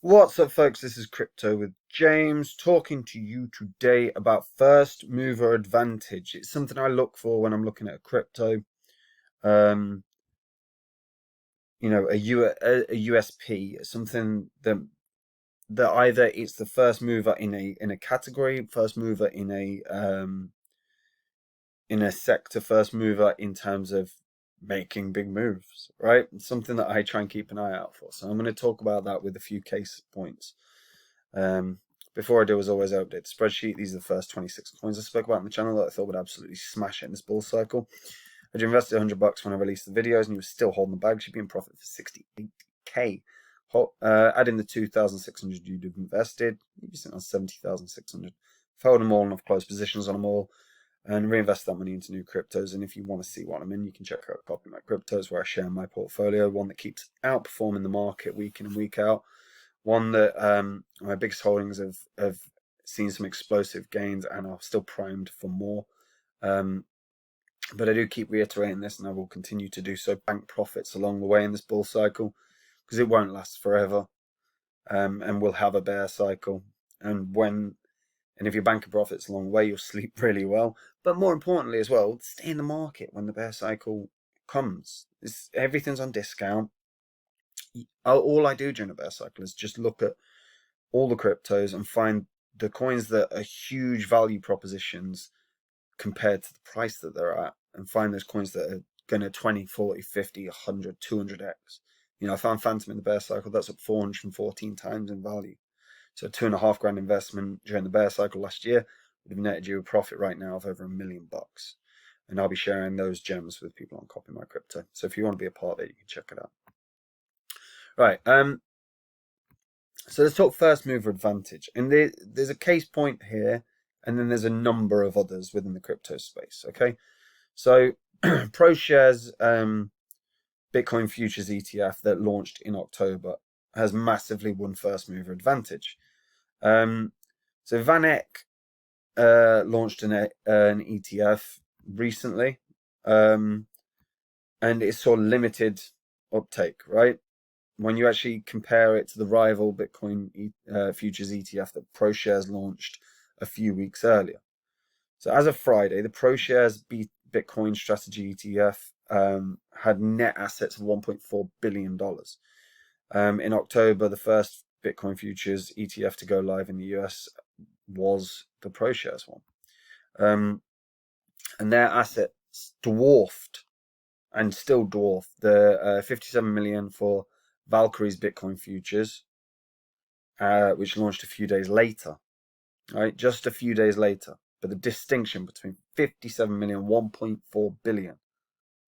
What's up, folks? This is Crypto with James, talking to you today about first mover advantage. It's something I look for when I'm looking at a crypto. Um, a USP, something that either it's the first mover in a category, first mover in a sector, first mover in terms of making big moves, right? It's something that I try and keep an eye out for. So I'm going to talk about that with a few case points. Before I do, as always, I update the spreadsheet. These are the first 26 coins I spoke about on the channel that I thought would absolutely smash it in this bull cycle. Had you invested $100 when I released the videos and you were still holding the bag, you'd be in profit for 68k. Adding the 2,600 you'd have invested, you'd be sitting on 70,600. I've held them all and I've closed positions on them all and reinvest that money into new cryptos. And if you want to see what I'm in, you can check out Copy My Cryptos, where I share my portfolio, one that keeps outperforming the market week in and week out. One that my biggest holdings have seen some explosive gains and are still primed for more. But I do keep reiterating this, and I will continue to do so. Bank profits along the way in this bull cycle, because it won't last forever, and we'll have a bear cycle. And if you're banking profits along the way, you'll sleep really well. But more importantly as well, stay in the market when the bear cycle comes. Everything's on discount. All I do during a bear cycle is just look at all the cryptos and find the coins that are huge value propositions compared to the price that they're at, and find those coins that are going to 20, 40, 50, 100, 200x. I found Phantom in the bear cycle, that's up 414 times in value. So $2,500 investment during the bear cycle last year would have netted you a profit right now of over $1 million. And I'll be sharing those gems with people on Copy My Crypto. So if you want to be a part of it, you can check it out. Right. So let's talk first mover advantage. And there's a case point here, and then there's a number of others within the crypto space. Okay. So ProShares Bitcoin futures ETF that launched in October has massively won first mover advantage. So VanEck launched an ETF recently, and it's sort of limited uptake, right? When you actually compare it to the rival Bitcoin futures ETF that ProShares launched a few weeks earlier. So as of Friday, the ProShares Bitcoin strategy ETF had net assets of $1.4 billion. In October, the first Bitcoin futures ETF to go live in the US was the ProShares one. And their assets dwarfed and still dwarf the 57 million for Valkyrie's Bitcoin futures, which launched a few days later, right? Just a few days later. But the distinction between 57 million and 1.4 billion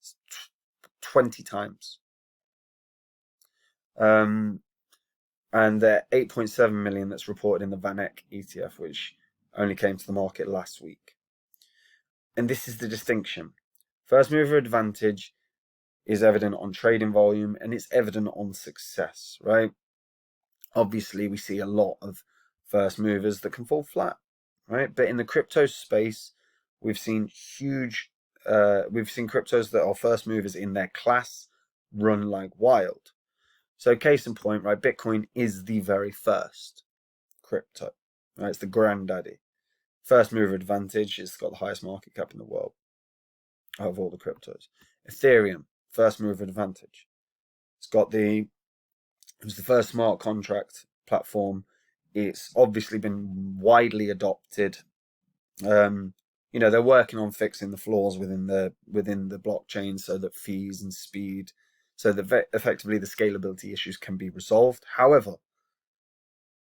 is 20 times. And the 8.7 million that's reported in the VanEck ETF, which only came to the market last week. And this is the distinction. First mover advantage is evident on trading volume, and it's evident on success, right? Obviously, we see a lot of first movers that can fall flat, right? But in the crypto space, we've seen cryptos that are first movers in their class run like wild. So case in point, right? Bitcoin is the very first crypto, right? It's the granddaddy. First mover advantage, it's got the highest market cap in the world out of all the cryptos. Ethereum, first mover advantage. It was the first smart contract platform. It's obviously been widely adopted. They're working on fixing the flaws within the blockchain so that fees and speed, so that effectively the scalability issues can be resolved. However,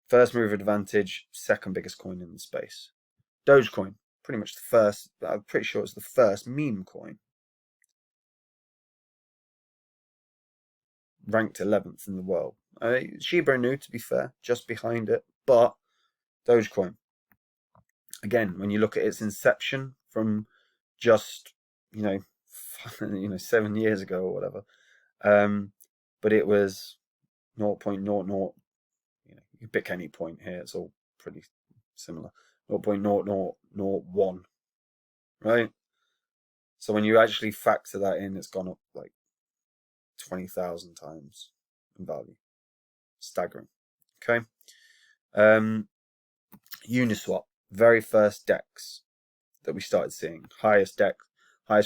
first mover advantage, second biggest coin in the space. Dogecoin, pretty much the first. I'm pretty sure it's the first meme coin. Ranked 11th in the world. Shiba Inu, to be fair, just behind it, but Dogecoin. Again, when you look at its inception from just 7 years ago or whatever, but it was 0.00. You can pick any point here; it's all pretty similar. 0.0001, right? So when you actually factor that in, it's gone up like 20,000 times in value. Staggering. Okay. Uniswap, very first DEX that we started seeing, highest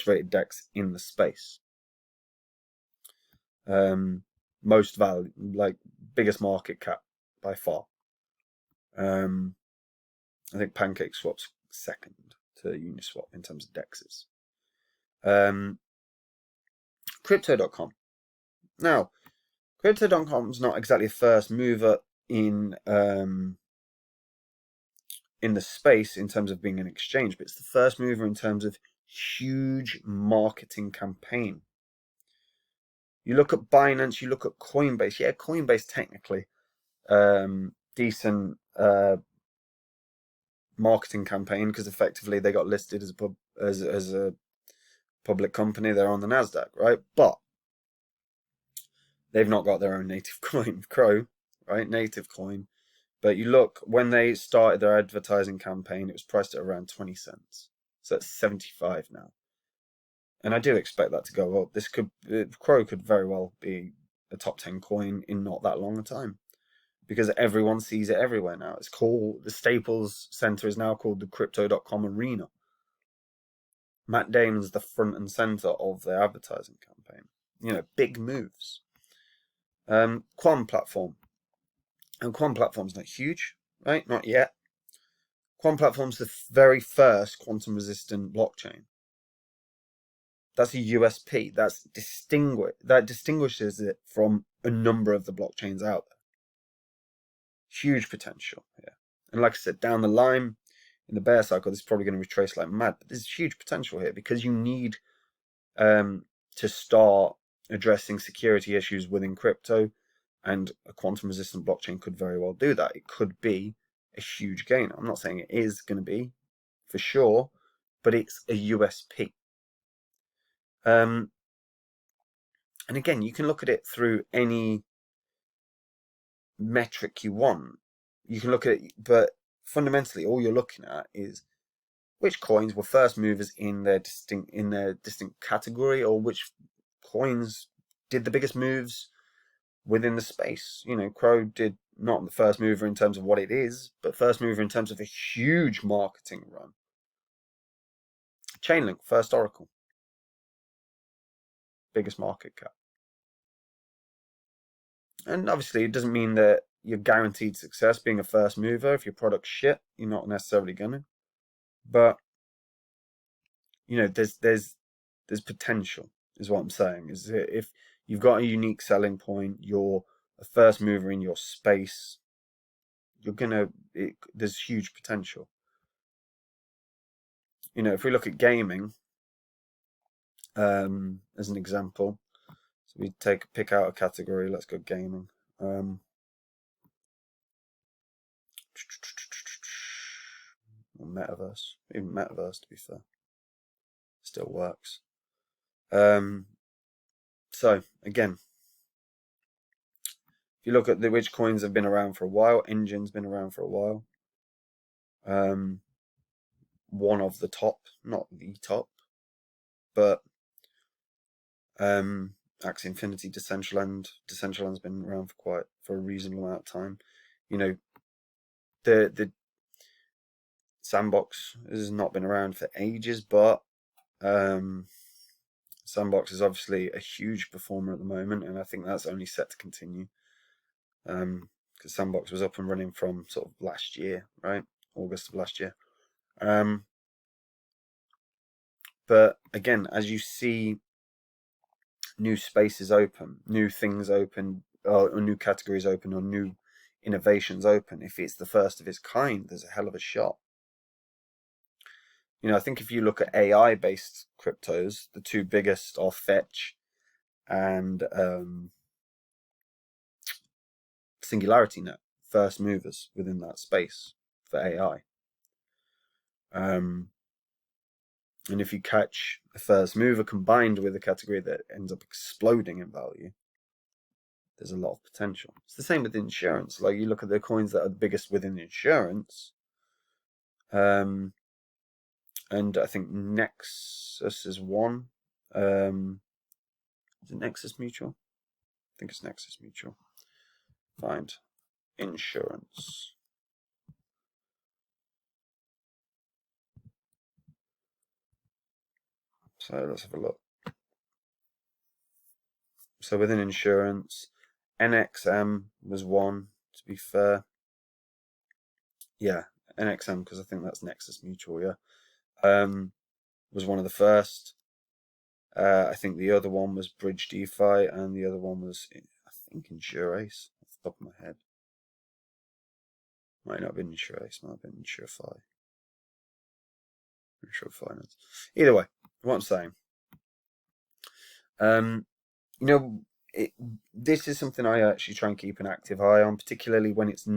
rated DEX in the space. Most value, like biggest market cap by far. I think PancakeSwap's second to Uniswap in terms of DEXs. Crypto.com. Now, Crypto.com is not exactly a first mover in the space in terms of being an exchange, but it's the first mover in terms of huge marketing campaign. You look at Binance, you look at Coinbase. Yeah, Coinbase technically decent marketing campaign because effectively they got listed as a public company. They're on the Nasdaq, right? But they've not got their own native coin, Crow, right? Native coin. But you look, when they started their advertising campaign, it was priced at around 20 cents. So that's 75 now. And I do expect that to go up. Crow could very well be a top 10 coin in not that long a time. Because everyone sees it everywhere now. It's called, the Staples Center is now called the Crypto.com Arena. Matt Damon's the front and center of their advertising campaign. You know, big moves. Quant Platform. And Quant Platform's not huge, right? Not yet. Quant Platform's the very first quantum resistant blockchain. That's a USP. That distinguishes it from a number of the blockchains out there. Huge potential here. And like I said, down the line, in the bear cycle, this is probably going to retrace like mad. But there's huge potential here because you need to start addressing security issues within crypto. And a quantum resistant blockchain could very well do that. It could be a huge gain. I'm not saying it is going to be, for sure, but it's a USP. And again, you can look at it through any metric you want. You can look at it, but fundamentally, all you're looking at is which coins were first movers in their distinct category, or which coins did the biggest moves within the space. You know, Crow did not the first mover in terms of what it is, but first mover in terms of a huge marketing run. Chainlink, first Oracle, biggest market cap. And obviously, it doesn't mean that you're guaranteed success being a first mover. If your product's shit, you're not necessarily gonna. But you know, there's potential, is what I'm saying. Is if you've got a unique selling point, you're a first mover in your space, there's huge potential. You know, if we look at gaming as an example, so we pick out a category. Let's go gaming. Or metaverse, even metaverse, to be fair, still works. So again, if you look at which coins have been around for a while, Engine's been around for a while. One of the top, not the top, but Axie Infinity, Decentraland's been around for a reasonable amount of time. You know, the Sandbox has not been around for ages, but Sandbox is obviously a huge performer at the moment, and I think that's only set to continue. Because Sandbox was up and running from sort of last year, right? August of last year. But again, as you see new spaces open, new things open, or new categories open, or new innovations open, if it's the first of its kind, there's a hell of a shot. You know, I think if you look at AI-based cryptos, the two biggest are Fetch and Singularity Net, first movers within that space for AI. And if you catch a first mover combined with a category that ends up exploding in value, there's a lot of potential. It's the same with insurance. Like, you look at the coins that are the biggest within insurance, and I think Nexus is one. Is it Nexus Mutual? I think it's Nexus Mutual. Find. insurance. So let's have a look. So within insurance, NXM was one, to be fair. Yeah, NXM, because I think that's Nexus Mutual, yeah. Was one of the first. I think the other one was Bridge DeFi, and the other one was, I think, InsureAce, off the top of my head. Might not have been InsureAce, might have been InsureFi. Insure Finance. Either way, what I'm saying, you know, this is something I actually try and keep an active eye on, particularly when it's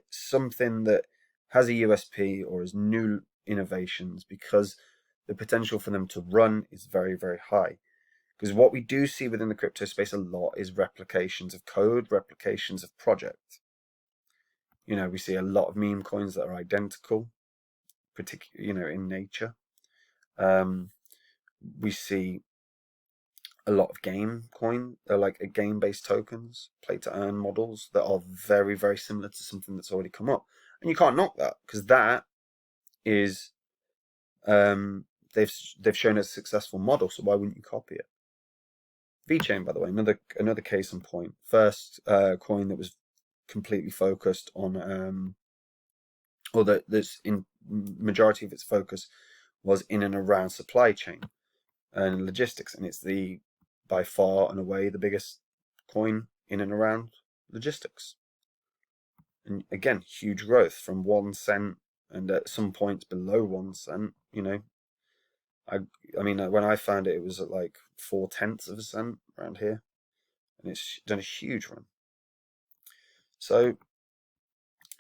something that has a USP or is new innovations, because the potential for them to run is very, very high. Because what we do see within the crypto space a lot is replications of code, replications of project. You know, we see a lot of meme coins that are identical, particularly, in nature. We see a lot of like game-based tokens, play-to-earn models that are very, very similar to something that's already come up, and you can't knock that, because that is they've shown a successful model. So why wouldn't you copy it? VeChain, by the way, another case in point. First coin that was completely focused on, or that's in majority of its focus was in and around supply chain and logistics, and it's by far and away the biggest coin in and around logistics. And again, huge growth from 1 cent, and at some points below 1 cent. I mean, when I found it, it was at like 0.4 of a cent around here, and it's done a huge run. So,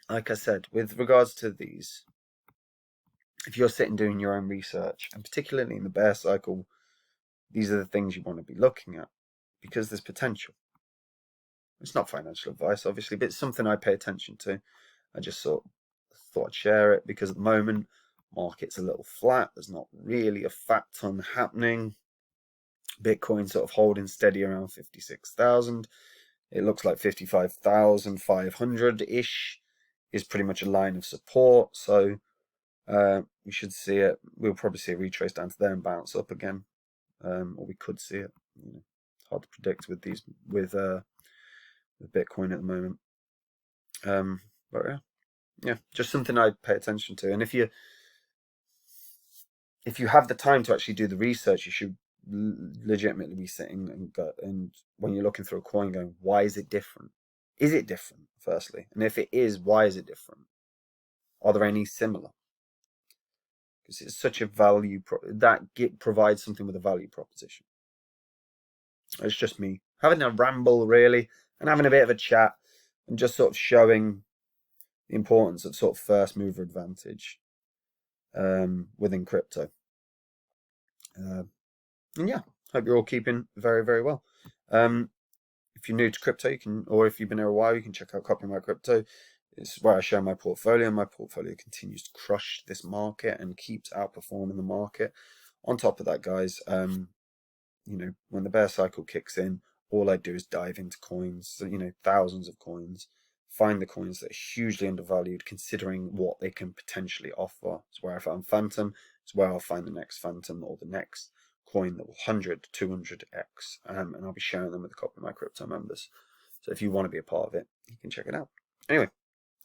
like I said, with regards to these, if you're sitting doing your own research, and particularly in the bear cycle, these are the things you want to be looking at, because there's potential. It's not financial advice, obviously, but it's something I pay attention to. I just thought I'd share it, because at the moment, market's a little flat. There's not really a fat ton happening. Bitcoin sort of holding steady around 56,000. It looks like 55,500-ish is pretty much a line of support. So we should see it. We'll probably see a retrace down to there and bounce up again, or we could see it. Hard to predict with Bitcoin at the moment. But yeah, just something I'd pay attention to. And if you have the time to actually do the research, you should legitimately be sitting and when you're looking through a coin, going, why is it different? Is it different, firstly? And if it is, why is it different? Are there any similar? Because it's such a value provides something with a value proposition. It's just me having a ramble, really, and having a bit of a chat, and just sort of showing the importance of sort of first mover advantage within crypto. And yeah, hope you're all keeping very, very well. If you're new to crypto, or if you've been here a while, you can check out Copy My Crypto. It's where I share my portfolio. My portfolio continues to crush this market and keeps outperforming the market. On top of that, guys, when the bear cycle kicks in, all I do is dive into coins. So, thousands of coins. Find the coins that are hugely undervalued, considering what they can potentially offer. It's where I found Phantom. It's where I'll find the next Phantom or the next coin that will 100, 200x, and I'll be sharing them with the Copy My Crypto members. So if you want to be a part of it, you can check it out. Anyway,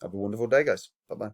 have a wonderful day, guys. Bye-bye.